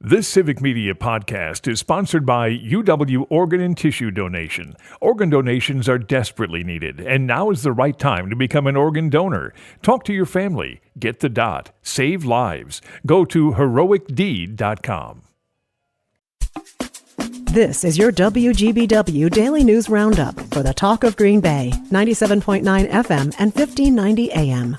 This Civic Media podcast is sponsored by UW Organ and Tissue Donation. Organ donations are desperately needed, and now is the right time to become an organ donor. Talk to your family. Get the dot. Save lives. Go to heroicdeed.com. This is your WGBW Daily News Roundup for the Talk of Green Bay, 97.9 FM and 1590 AM.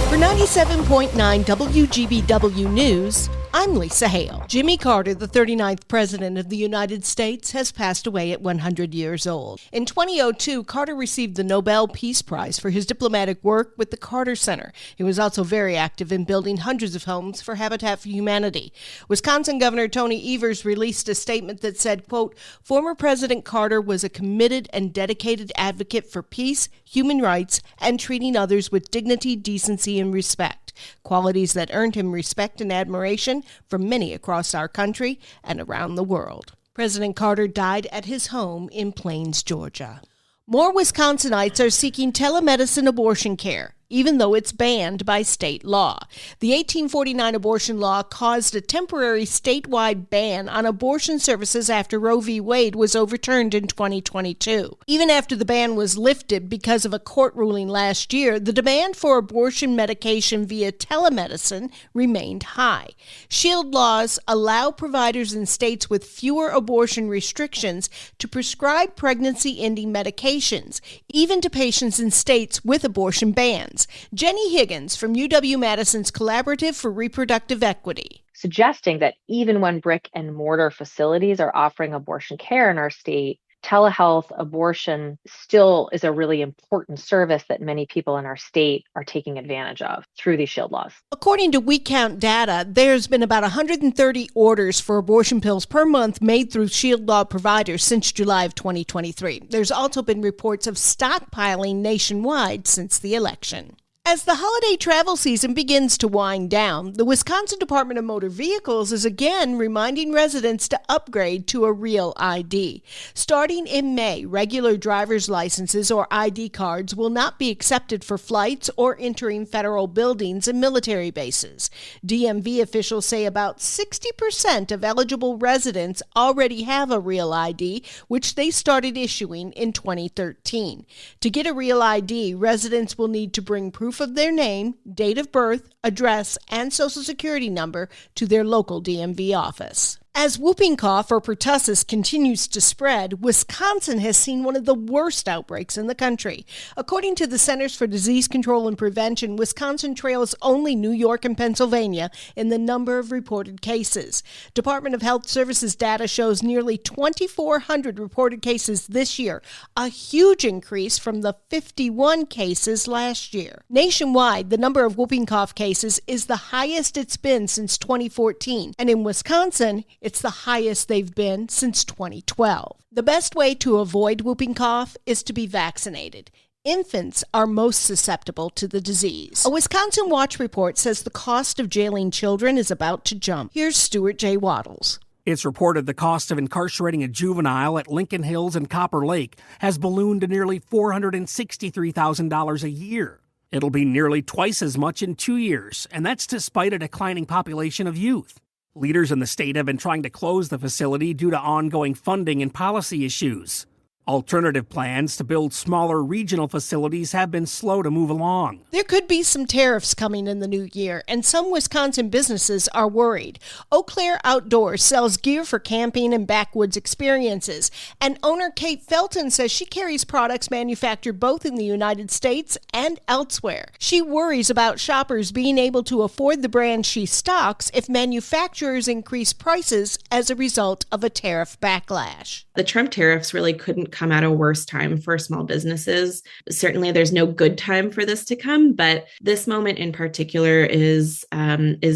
For 97.9 WGBW News, I'm Lisa Hale. Jimmy Carter, the 39th President of the United States, has passed away at 100 years old. In 2002, Carter received the Nobel Peace Prize for his diplomatic work with the Carter Center. He was also very active in building hundreds of homes for Habitat for Humanity. Wisconsin Governor Tony Evers released a statement that said, quote, "Former President Carter was a committed and dedicated advocate for peace, human rights, and treating others with dignity, decency, and respect. Qualities that earned him respect and admiration from many across our country and around the world." President Carter died at his home in Plains, Georgia. More Wisconsinites are seeking telemedicine abortion care, even though it's banned by state law. The 1849 abortion law caused a temporary statewide ban on abortion services after Roe v. Wade was overturned in 2022. Even after the ban was lifted because of a court ruling last year, the demand for abortion medication via telemedicine remained high. Shield laws allow providers in states with fewer abortion restrictions to prescribe pregnancy-ending medications, even to patients in states with abortion bans. Jenny Higgins from UW-Madison's Collaborative for Reproductive Equity. Suggesting that even when brick and mortar facilities are offering abortion care in our state, telehealth abortion still is a really important service that many people in our state are taking advantage of through these shield laws. According to WeCount data, there's been about 130 orders for abortion pills per month made through shield law providers since July of 2023. There's also been reports of stockpiling nationwide since the election. As the holiday travel season begins to wind down, the Wisconsin Department of Motor Vehicles is again reminding residents to upgrade to a real ID. Starting in May, regular driver's licenses or ID cards will not be accepted for flights or entering federal buildings and military bases. DMV officials say about 60% of eligible residents already have a real ID, which they started issuing in 2013. To get a real ID, residents will need to bring proof of their name, date of birth, address, and social security number to their local DMV office. As whooping cough or pertussis continues to spread, Wisconsin has seen one of the worst outbreaks in the country. According to the Centers for Disease Control and Prevention, Wisconsin trails only New York and Pennsylvania in the number of reported cases. Department of Health Services data shows nearly 2,400 reported cases this year, a huge increase from the 51 cases last year. Nationwide, the number of whooping cough cases is the highest it's been since 2014, and in Wisconsin, it's the highest they've been since 2012. The best way to avoid whooping cough is to be vaccinated. Infants are most susceptible to the disease. A Wisconsin Watch report says the cost of jailing children is about to jump. Here's Stuart J. Waddles. It's reported the cost of incarcerating a juvenile at Lincoln Hills and Copper Lake has ballooned to nearly $463,000 a year. It'll be nearly twice as much in 2 years, and that's despite a declining population of youth. Leaders in the state have been trying to close the facility due to ongoing funding and policy issues. Alternative plans to build smaller regional facilities have been slow to move along. There could be some tariffs coming in the new year, and some Wisconsin businesses are worried. Eau Claire Outdoors sells gear for camping and backwoods experiences, and owner Kate Felton says she carries products manufactured both in the United States and elsewhere. She worries about shoppers being able to afford the brand she stocks if manufacturers increase prices as a result of a tariff backlash. The Trump tariffs really couldn't come at a worse time for small businesses. Certainly, there's no good time for this to come, but this moment in particular is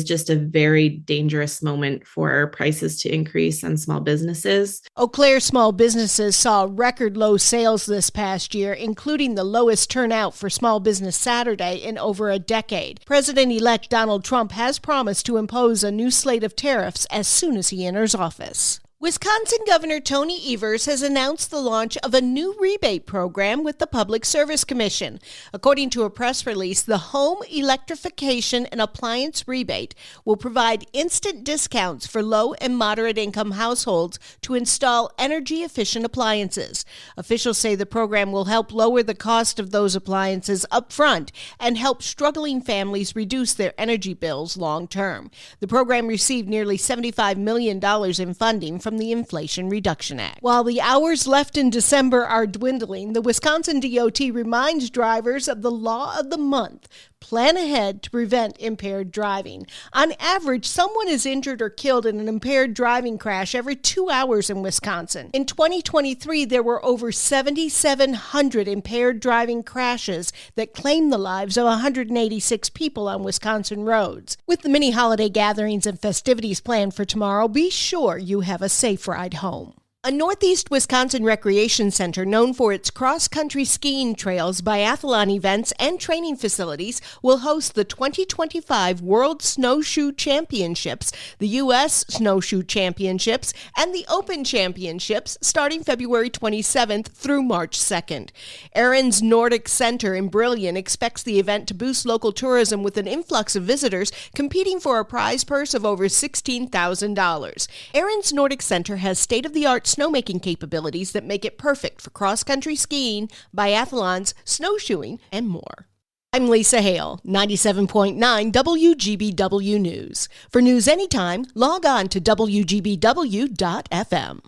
just a very dangerous moment for prices to increase on small businesses. Eau Claire small businesses saw record low sales this past year, including the lowest turnout for Small Business Saturday in over a decade. President-elect Donald Trump has promised to impose a new slate of tariffs as soon as he enters office. Wisconsin Governor Tony Evers has announced the launch of a new rebate program with the Public Service Commission. According to a press release, the Home Electrification and Appliance Rebate will provide instant discounts for low and moderate income households to install energy-efficient appliances. Officials say the program will help lower the cost of those appliances up front and help struggling families reduce their energy bills long term. The program received nearly $75 million in funding from the Inflation Reduction Act. While the hours left in December are dwindling, the Wisconsin DOT reminds drivers of the law of the month. Plan ahead to prevent impaired driving. On average, someone is injured or killed in an impaired driving crash every 2 hours in Wisconsin. In 2023, there were over 7,700 impaired driving crashes that claimed the lives of 186 people on Wisconsin roads. With the many holiday gatherings and festivities planned for tomorrow, be sure you have a safe ride home. A Northeast Wisconsin recreation center known for its cross-country skiing trails, biathlon events, and training facilities will host the 2025 World Snowshoe Championships, the U.S. Snowshoe Championships, and the Open Championships starting February 27th through March 2nd. Aaron's Nordic Center in Brillion expects the event to boost local tourism with an influx of visitors competing for a prize purse of over $16,000. Aaron's Nordic Center has state-of-the-art snowmaking capabilities that make it perfect for cross-country skiing, biathlons, snowshoeing, and more. I'm Lisa Hale, 97.9 WGBW News. For news anytime, log on to WGBW.FM.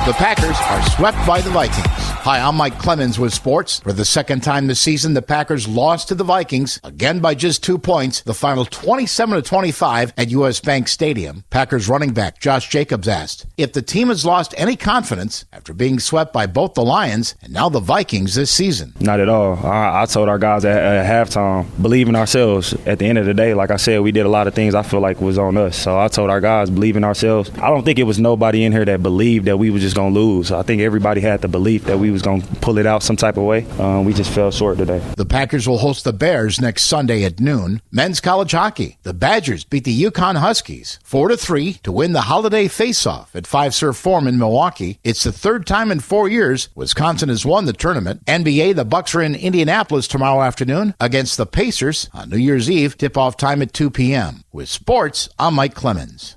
The Packers are swept by the Vikings. Hi, I'm Mike Clemens with sports. For the second time this season, the Packers lost to the Vikings, again by just 2 points, the final 27-25 at U.S. Bank Stadium. Packers running back Josh Jacobs asked if the team has lost any confidence after being swept by both the Lions and now the Vikings this season. Not at all. I told our guys at halftime, believe in ourselves. At the end of the day, like I said, we did a lot of things I feel like was on us. So I told our guys, believe in ourselves. I don't think it was nobody in here that believed that we were just going to lose. I think everybody had the belief that we was going to pull it out some type of way. We just fell short today. The Packers will host the Bears next Sunday at noon. Men's college hockey. The Badgers beat the Yukon Huskies 4-3 to win the holiday face-off at Five Surf Forum in Milwaukee. It's the third time in 4 years Wisconsin has won the tournament. NBA, the Bucks are in Indianapolis tomorrow afternoon against the Pacers on New Year's Eve. Tip-off time at 2 p.m. With sports, I'm Mike Clemens.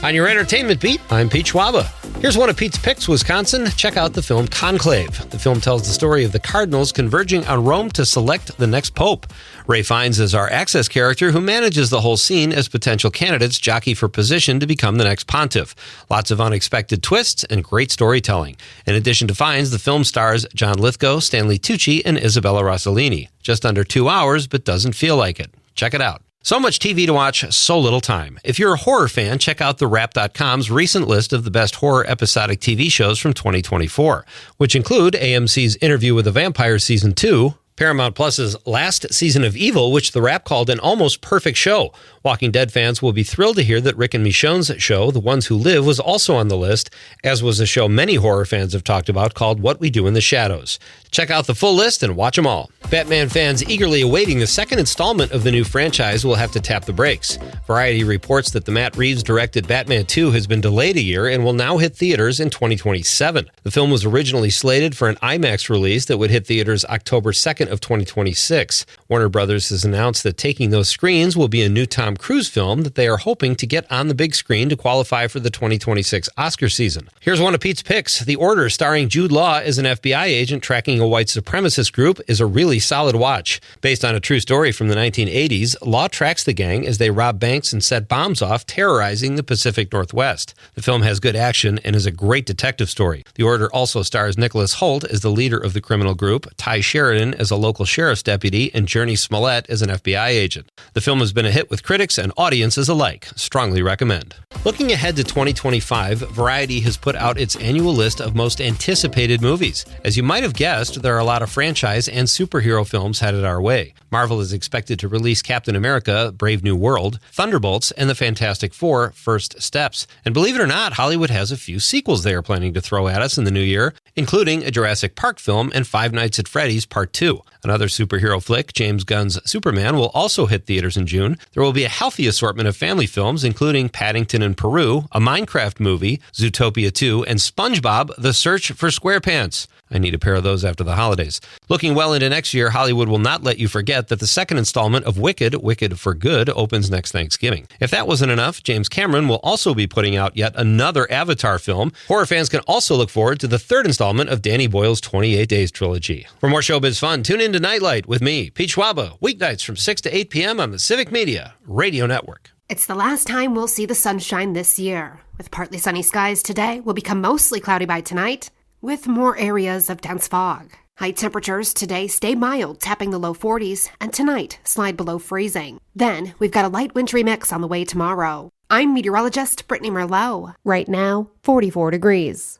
On your entertainment beat, I'm Pete Schwaba. Here's one of Pete's picks, Wisconsin. Check out the film Conclave. The film tells the story of the cardinals converging on Rome to select the next pope. Ray Fiennes is our Access character who manages the whole scene as potential candidates jockey for position to become the next pontiff. Lots of unexpected twists and great storytelling. In addition to Fiennes, the film stars John Lithgow, Stanley Tucci, and Isabella Rossellini. Just under 2 hours, but doesn't feel like it. Check it out. So much TV to watch, so little time. If you're a horror fan, check out TheWrap.com's recent list of the best horror episodic TV shows from 2024, which include AMC's Interview with a Vampire Season 2, Paramount Plus's last season of Evil, which The Wrap called an almost perfect show. Walking Dead fans will be thrilled to hear that Rick and Michonne's show, The Ones Who Live, was also on the list, as was a show many horror fans have talked about called What We Do in the Shadows. Check out the full list and watch them all. Batman fans eagerly awaiting the second installment of the new franchise will have to tap the brakes. Variety reports that the Matt Reeves-directed Batman 2 has been delayed a year and will now hit theaters in 2027. The film was originally slated for an IMAX release that would hit theaters October 2nd of 2026. Warner Brothers has announced that taking those screens will be a new Tom Cruise film that they are hoping to get on the big screen to qualify for the 2026 Oscar season. Here's one of Pete's picks. The Order, starring Jude Law as an FBI agent tracking a white supremacist group, is a really solid watch. Based on a true story from the 1980s, Law tracks the gang as they rob banks and set bombs off, terrorizing the Pacific Northwest. The film has good action and is a great detective story. The Order also stars Nicholas Hoult as the leader of the criminal group, Ty Sheridan as a local sheriff's deputy, and Journey Smollett as an FBI agent. The film has been a hit with critics and audiences alike. Strongly recommend. Looking ahead to 2025, Variety has put out its annual list of most anticipated movies. As you might have guessed, there are a lot of franchise and superhero films headed our way. Marvel is expected to release Captain America: Brave New World, Thunderbolts, and the Fantastic Four: First Steps. And believe it or not, Hollywood has a few sequels they are planning to throw at us in the new year, including a Jurassic Park film and Five Nights at Freddy's Part 2. Another superhero flick, James Gunn's Superman, will also hit theaters in June. There will be a healthy assortment of family films, including Paddington in Peru, a Minecraft movie, Zootopia 2, and SpongeBob: The Search for SquarePants. I need a pair of those after the holidays. Looking well into next year, Hollywood will not let you forget that the second installment of Wicked for Good, opens next Thanksgiving. If that wasn't enough, James Cameron will also be putting out yet another Avatar film. Horror fans can also look forward to the third installment of Danny Boyle's 28 Days trilogy. For more showbiz fun, tune in to Nightlight with me, Pete Schwaba, weeknights from 6 to 8 p.m. on the Civic Media Radio Network. It's the last time we'll see the sunshine this year. With partly sunny skies today, will become mostly cloudy by tonight, with more areas of dense fog. High temperatures today stay mild, tapping the low 40s, and tonight slide below freezing. Then, we've got a light wintry mix on the way tomorrow. I'm meteorologist Brittany Merlot. Right now, 44 degrees.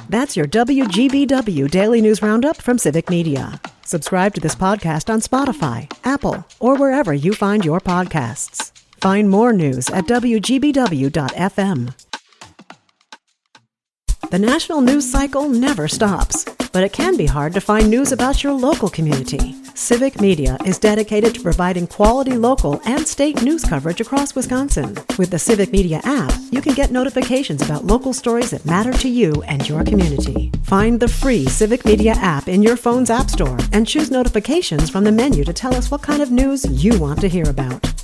That's your WGBW Daily News Roundup from Civic Media. Subscribe to this podcast on Spotify, Apple, or wherever you find your podcasts. Find more news at WGBW.FM. The national news cycle never stops, but it can be hard to find news about your local community. Civic Media is dedicated to providing quality local and state news coverage across Wisconsin. With the Civic Media app, you can get notifications about local stories that matter to you and your community. Find the free Civic Media app in your phone's app store and choose notifications from the menu to tell us what kind of news you want to hear about.